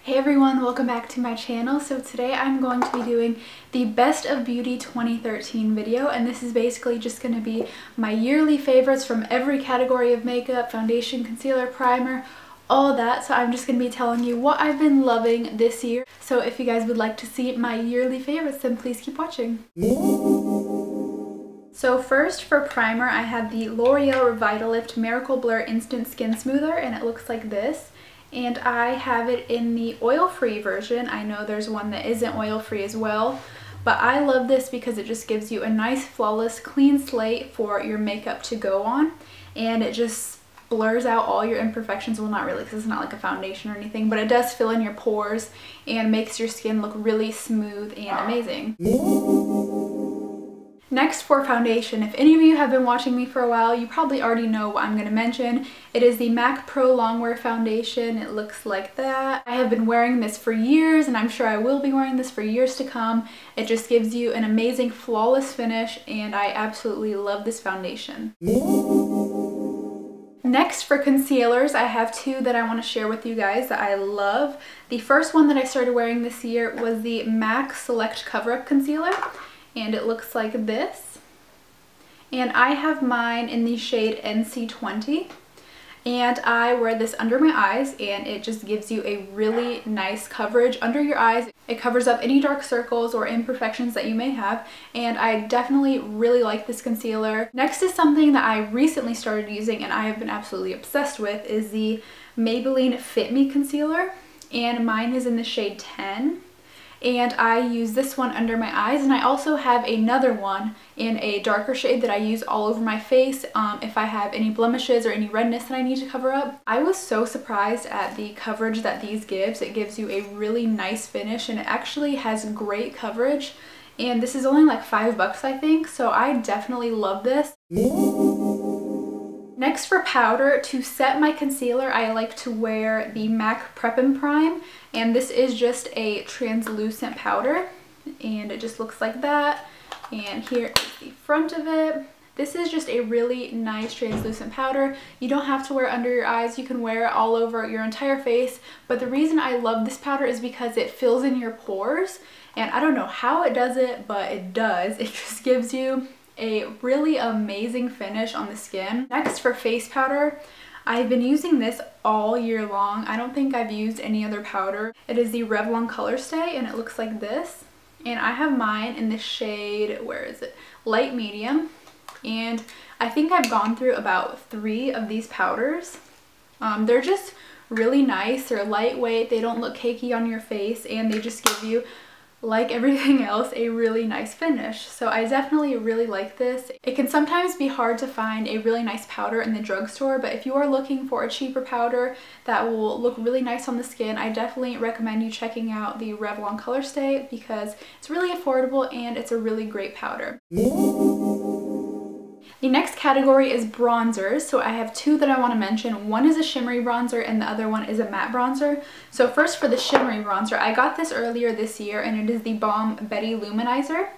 Hey everyone, welcome back to my channel. So today I'm going to be doing the Best of Beauty 2013 video, and this is basically just going to be my yearly favorites from every category of makeup, foundation, concealer, primer, all that. So I'm just going to be telling you what I've been loving this year. So if you guys would like to see my yearly favorites, then please keep watching. So first for primer, I have the L'Oreal Revitalift Miracle Blur Instant Skin Smoother, and it looks like this. And I have it in the oil-free version. I know there's one that isn't oil-free as well, but I love this because it just gives you a nice, flawless, clean slate for your makeup to go on, and it just blurs out all your imperfections. Well, not really, because it's not like a foundation or anything, but it does fill in your pores and makes your skin look really smooth and amazing. Next for foundation, if any of you have been watching me for a while, you probably already know what I'm going to mention. It is the MAC Pro Longwear Foundation. It looks like that. I have been wearing this for years, and I'm sure I will be wearing this for years to come. It just gives you an amazing, flawless finish, and I absolutely love this foundation. Next for concealers, I have two that I want to share with you guys that I love. The first one that I started wearing this year was the MAC Select Cover-Up Concealer. And it looks like this. And I have mine in the shade NC20. And I wear this under my eyes, and it just gives you a really nice coverage under your eyes. It covers up any dark circles or imperfections that you may have, and I definitely really like this concealer. Next is something that I recently started using and I have been absolutely obsessed with, is the Maybelline Fit Me Concealer, and mine is in the shade 10. And I use this one under my eyes, and I also have another one in a darker shade that I use all over my face if I have any blemishes or any redness that I need to cover up. I was so surprised at the coverage that these gives. It gives you a really nice finish, and it actually has great coverage, and this is only like $5 I think, so I definitely love this. Next for powder, to set my concealer, I like to wear the MAC Prep and Prime, and this is just a translucent powder, and it just looks like that. And here is the front of it. This is just a really nice translucent powder. You don't have to wear it under your eyes, you can wear it all over your entire face, but the reason I love this powder is because it fills in your pores, and I don't know how it does it, but it does. It just gives you a really amazing finish on the skin. Next for face powder, I've been using this all year long. I don't think I've used any other powder. It is the Revlon Colorstay, and it looks like this. And I have mine in the shade, where is it? Light medium. And I think I've gone through about 3 of these powders. They're just really nice. They're lightweight. They don't look cakey on your face, and they just give you, like everything else, a really nice finish. So I definitely really like this. It can sometimes be hard to find a really nice powder in the drugstore, but if you are looking for a cheaper powder that will look really nice on the skin, I definitely recommend you checking out the Revlon Colorstay because it's really affordable and it's a really great powder. The next category is bronzers. So I have 2 that I want to mention. One is a shimmery bronzer and the other one is a matte bronzer. So first for the shimmery bronzer, I got this earlier this year, and it is the Balm Betty Loumanizer.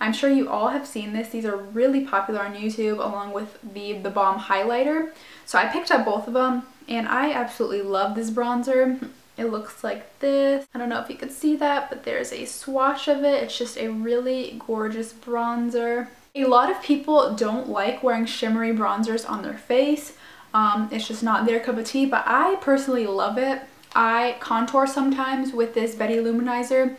I'm sure you all have seen this. These are really popular on YouTube, along with the Balm highlighter. So I picked up both of them, and I absolutely love this bronzer. It looks like this. I don't know if you could see that, but there's a swatch of it. It's just a really gorgeous bronzer. A lot of people don't like wearing shimmery bronzers on their face. It's just not their cup of tea, but I personally love it. I contour sometimes with this Betty Loumanizer,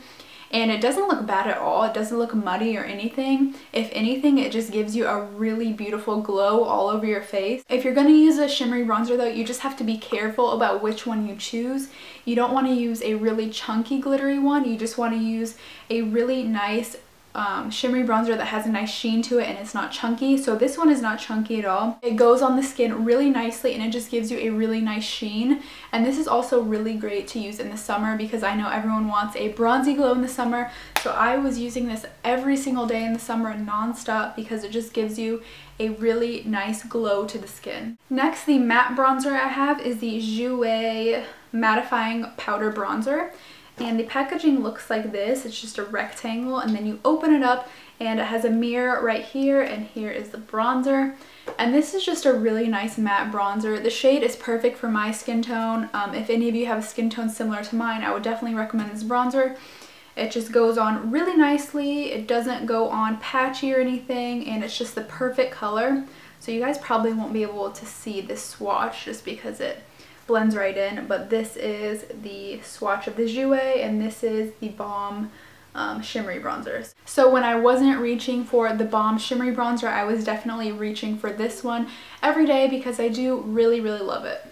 and it doesn't look bad at all. It doesn't look muddy or anything. If anything, it just gives you a really beautiful glow all over your face. If you're going to use a shimmery bronzer though, you just have to be careful about which one you choose. You don't want to use a really chunky glittery one. You just want to use a really nice shimmery bronzer that has a nice sheen to it and it's not chunky. So this one is not chunky at all. It goes on the skin really nicely, and it just gives you a really nice sheen. And this is also really great to use in the summer because I know everyone wants a bronzy glow in the summer. So I was using this every single day in the summer non-stop because it just gives you a really nice glow to the skin. Next, the matte bronzer I have is the Jouer Mattifying Powder Bronzer. And the packaging looks like this. It's just a rectangle, and then you open it up and it has a mirror right here, and here is the bronzer. And this is just a really nice matte bronzer. The shade is perfect for my skin tone. If any of you have a skin tone similar to mine, I would definitely recommend this bronzer. It just goes on really nicely. It doesn't go on patchy or anything, and it's just the perfect color. So you guys probably won't be able to see this swatch just because it blends right in, but this is the swatch of the Jouer, and this is the Balm shimmery bronzers. So when I wasn't reaching for the Balm shimmery bronzer, I was definitely reaching for this one every day because I do really love it.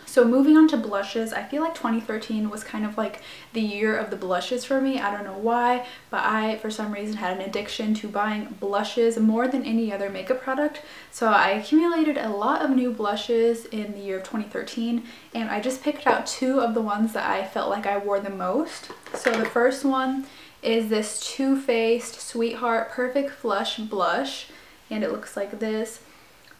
So moving on to blushes, I feel like 2013 was kind of like the year of the blushes for me. I don't know why, but I, for some reason, had an addiction to buying blushes more than any other makeup product. So I accumulated a lot of new blushes in the year of 2013, and I just picked out 2 of the ones that I felt like I wore the most. So the first one is this Too Faced Sweetheart Perfect Flush Blush, and it looks like this.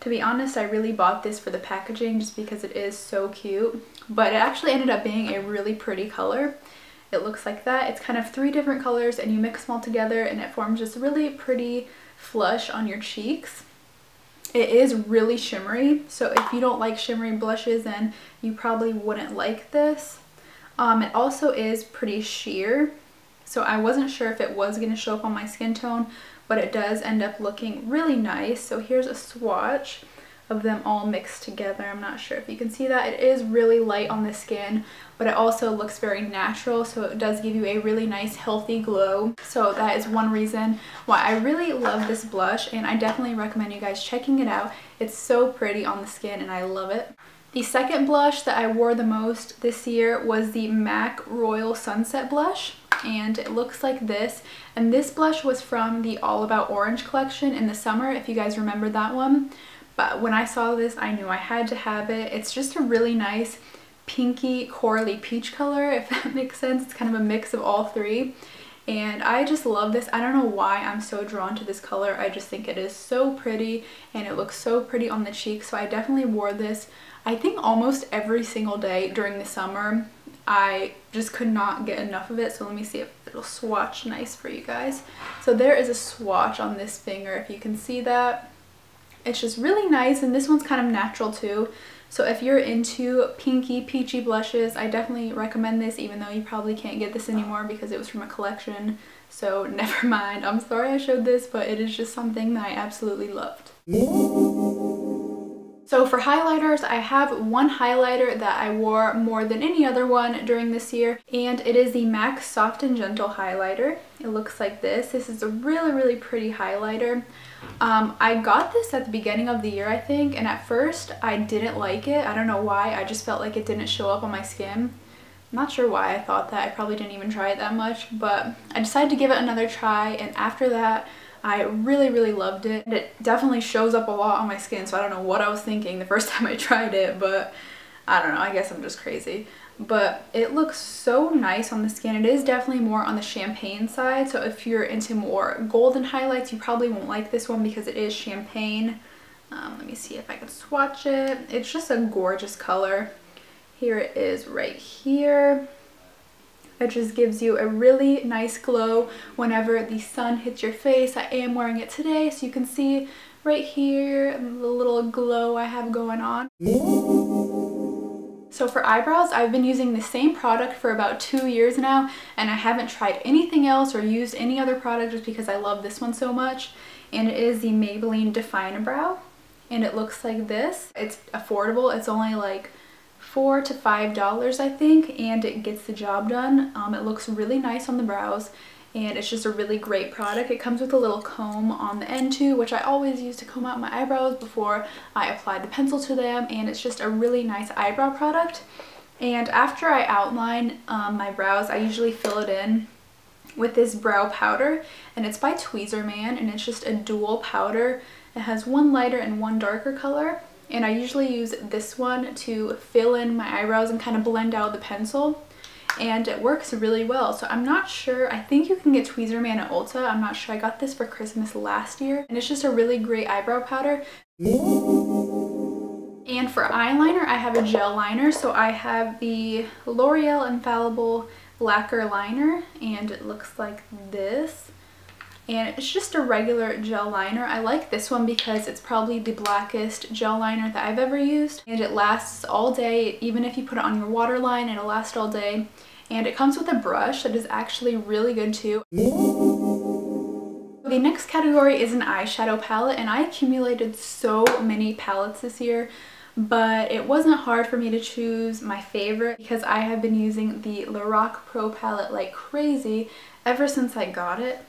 To be honest, I really bought this for the packaging just because it is so cute, but it actually ended up being a really pretty color. It looks like that. It's kind of 3 different colors and you mix them all together and it forms this really pretty flush on your cheeks. It is really shimmery, so if you don't like shimmery blushes, then you probably wouldn't like this. It also is pretty sheer, so I wasn't sure if it was going to show up on my skin tone, but it does end up looking really nice. So here's a swatch of them all mixed together. I'm not sure if you can see that. It is really light on the skin, but it also looks very natural, so it does give you a really nice healthy glow. So that is one reason why I really love this blush, and I definitely recommend you guys checking it out. It's so pretty on the skin and I love it. The second blush that I wore the most this year was the MAC Royal Sunset Blush, and it looks like this. And this blush was from the All About Orange collection in the summer, if you guys remember that one. But when I saw this, I knew I had to have it. It's just a really nice pinky corally peach color, if that makes sense. It's kind of a mix of all 3. And I just love this. I don't know why I'm so drawn to this color. I just think it is so pretty and it looks so pretty on the cheeks. So I definitely wore this, I think, almost every single day during the summer. I just could not get enough of it. So let me see if it'll swatch nice for you guys. So there is a swatch on this finger, if you can see that. It's just really nice, and this one's kind of natural too. So if you're into pinky peachy blushes, I definitely recommend this, even though you probably can't get this anymore because it was from a collection. So never mind. I'm sorry I showed this, but it is just something that I absolutely loved. So for highlighters, I have one highlighter that I wore more than any other one during this year, and it is the MAC Soft and Gentle highlighter. It looks like this. This is a really pretty highlighter. I got this at the beginning of the year, I think, and at first I didn't like it. I don't know why. I just felt like it didn't show up on my skin. I'm not sure why I thought that. I probably didn't even try it that much, but I decided to give it another try, and after that I really loved it. It definitely shows up a lot on my skin, so I don't know what I was thinking the first time I tried it, but I don't know, I guess I'm just crazy. But it looks so nice on the skin. It is definitely more on the champagne side, so if you're into more golden highlights, you probably won't like this one because it is champagne. Let me see if I can swatch it. It's just a gorgeous color. Here it is right here. It just gives you a really nice glow whenever the sun hits your face. I am wearing it today, so you can see right here the little glow I have going on. So for eyebrows, I've been using the same product for about 2 years now, and I haven't tried anything else or used any other product just because I love this one so much. And it is the Maybelline Define-A-Brow, and it looks like this. It's affordable. It's only like $4 to $5, I think, and it gets the job done. It looks really nice on the brows, and it's just a really great product. It comes with a little comb on the end too, which I always use to comb out my eyebrows before I apply the pencil to them, and it's just a really nice eyebrow product. And after I outline my brows, I usually fill it in with this brow powder, and it's by Tweezerman, and it's just a dual powder. It has one lighter and one darker color. And I usually use this one to fill in my eyebrows and kind of blend out the pencil. And it works really well. So I'm not sure. I think you can get Tweezerman at Ulta. I'm not sure. I got this for Christmas last year. And it's just a really great eyebrow powder. And for eyeliner, I have a gel liner. So I have the L'Oreal Infallible Lacquer Liner. And it looks like this. and it's just a regular gel liner. I like this one because it's probably the blackest gel liner that I've ever used, and it lasts all day. Even if you put it on your waterline, it'll last all day. And it comes with a brush that is actually really good too. The next category is an eyeshadow palette, and I accumulated so many palettes this year, but it wasn't hard for me to choose my favorite because I have been using the Lorac Pro palette like crazy ever since I got it.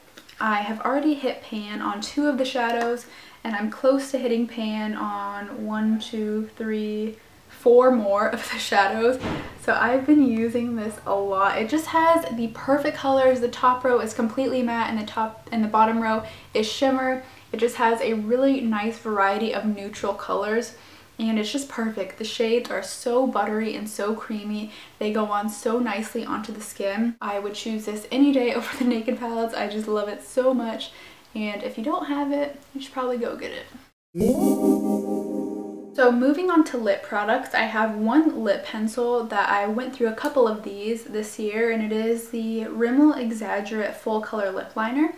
I have already hit pan on 2 of the shadows, and I'm close to hitting pan on 1, 2, 3, 4 more of the shadows. So I've been using this a lot. It just has the perfect colors. The top row is completely matte and the bottom row is shimmer. It just has a really nice variety of neutral colors, and it's just perfect. The shades are so buttery and so creamy. They go on so nicely onto the skin. I would choose this any day over the Naked palettes. I just love it so much, and if you don't have it, you should probably go get it. So moving on to lip products, I have one lip pencil that I went through a couple of these this year, and it is the Rimmel Exaggerate Full Color Lip Liner.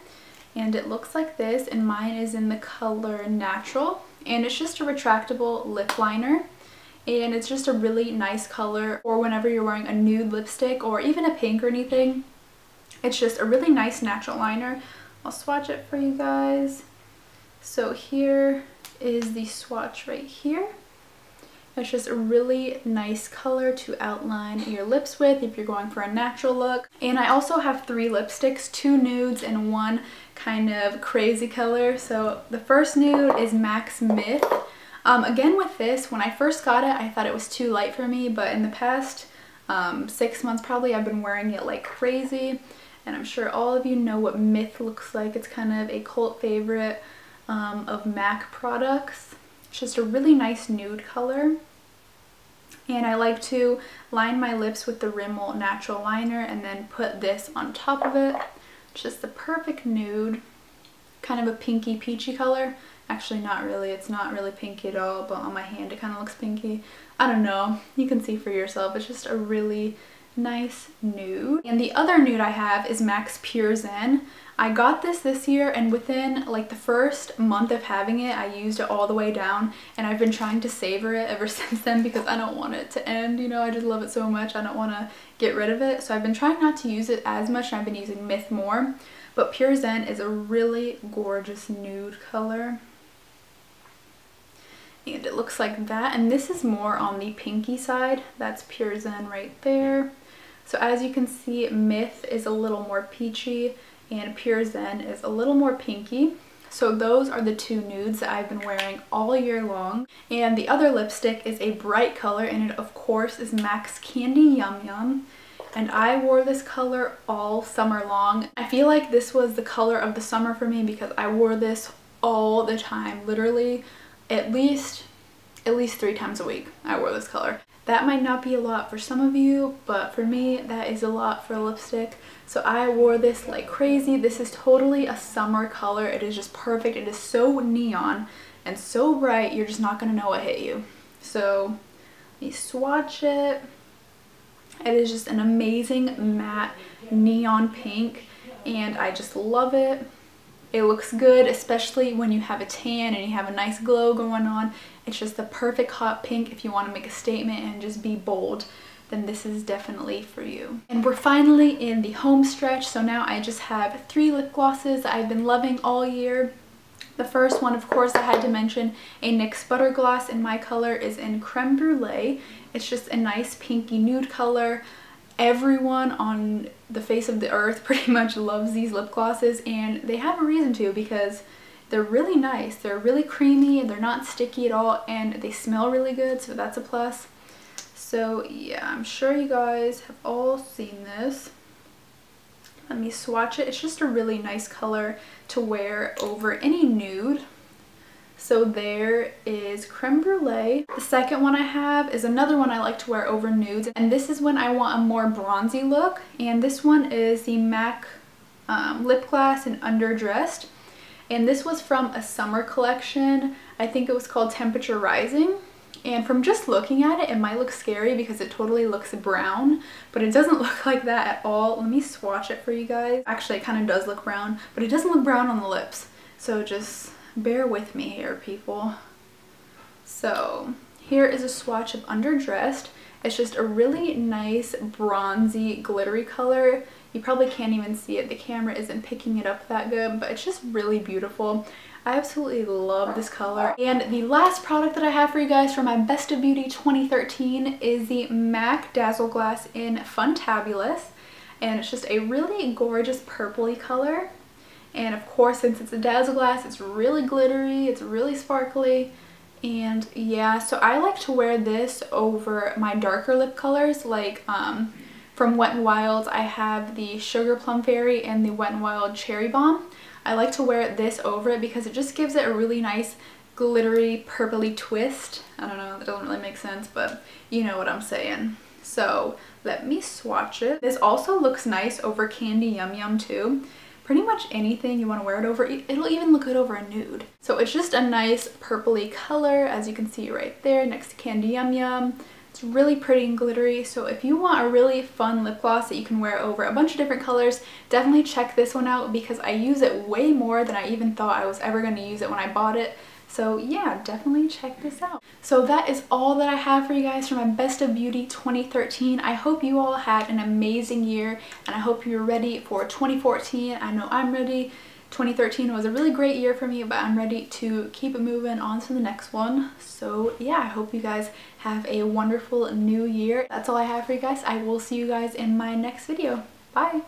And it looks like this, and mine is in the color Natural. And it's just a retractable lip liner, and it's just a really nice color for whenever you're wearing a nude lipstick or even a pink or anything. It's just a really nice natural liner. I'll swatch it for you guys. So here is the swatch right here. It's just a really nice color to outline your lips with if you're going for a natural look. And I also have 3 lipsticks, 2 nudes and 1 kind of crazy color. So the first nude is Max Myth. Again with this, when I first got it, I thought it was too light for me, but in the past 6 months probably, I've been wearing it like crazy. And I'm sure all of you know what Myth looks like. It's kind of a cult favorite of MAC products. It's just a really nice nude color. And I like to line my lips with the Rimmel Natural Liner and then put this on top of it. It's just the perfect nude, kind of a pinky peachy color. Actually not really, it's not really pinky at all, but on my hand it kind of looks pinky. I don't know, you can see for yourself. It's just a really nice nude. And the other nude I have is Max Pure Zen. I got this year, and within like the first month of having it, I used it all the way down, and I've been trying to savor it ever since then because I don't want it to end, you know. I just love it so much. I don't want to get rid of it, so I've been trying not to use it as much, and I've been using Myth more. But Pure Zen is a really gorgeous nude color, and it looks like that. And this is more on the pinky side. That's Pure Zen right there. So as you can see, Myth is a little more peachy and Pure Zen is a little more pinky. So those are the 2 nudes that I've been wearing all year long. And the other lipstick is a bright color, and it of course is Max Candy Yum Yum. And I wore this color all summer long. I feel like this was the color of the summer for me because I wore this all the time. Literally at least 3 times a week I wore this color. That might not be a lot for some of you, but for me that is a lot for a lipstick. So I wore this like crazy. This is totally a summer color. It is just perfect. It is so neon and so bright, you're just not gonna know what hit you. So let me swatch it. It is just an amazing matte neon pink, and I just love it. It looks good, especially when you have a tan and you have a nice glow going on. It's just the perfect hot pink if you want to make a statement and just be bold. Then this is definitely for you. And we're finally in the home stretch, so now I just have 3 lip glosses that I've been loving all year. The first one, of course, I had to mention a NYX Butter Gloss, and my color is in Creme Brulee. It's just a nice pinky nude color. Everyone on the face of the earth pretty much loves these lip glosses, and they have a reason to because they're really nice. They're really creamy, they're not sticky at all, and they smell really good, so that's a plus. So yeah, I'm sure you guys have all seen this. Let me swatch it. It's just a really nice color to wear over any nude. So there is Creme Brulee. The second one I have is another one I like to wear over nudes, and this is when I want a more bronzy look. And this one is the MAC Lip Glass in Underdressed. And this was from a summer collection. I think it was called Temperature Rising. And from just looking at it, it might look scary because it totally looks brown, but it doesn't look like that at all. Let me swatch it for you guys. Actually, it kind of does look brown, but it doesn't look brown on the lips. So just bear with me here, people. So here is a swatch of Underdressed. It's just a really nice bronzy glittery color. You probably can't even see it. The camera isn't picking it up that good, but it's just really beautiful. I absolutely love this color. And the last product that I have for you guys for my Best of Beauty 2013 is the MAC Dazzleglass in Funtabulous. And it's just a really gorgeous purpley color. And of course, since it's a Dazzleglass, it's really glittery, it's really sparkly. And yeah, so I like to wear this over my darker lip colors, like from Wet n Wild, I have the Sugar Plum Fairy and the Wet n Wild Cherry Bomb. I like to wear this over it because it just gives it a really nice glittery purpley twist. I don't know, that doesn't really make sense, but you know what I'm saying. So let me swatch it. This also looks nice over Candy Yum Yum too. Pretty much anything you want to wear it over, it'll even look good over a nude. So it's just a nice purpley color, as you can see right there next to Candy Yum Yum. It's really pretty and glittery, so if you want a really fun lip gloss that you can wear over a bunch of different colors, definitely check this one out because I use it way more than I even thought I was ever going to use it when I bought it. So yeah, definitely check this out. So that is all that I have for you guys for my Best of Beauty 2013. I hope you all had an amazing year and I hope you're ready for 2014. I know I'm ready. 2013 was a really great year for me, but I'm ready to keep it moving on to the next one. So yeah, I hope you guys have a wonderful new year. That's all I have for you guys. I will see you guys in my next video. Bye!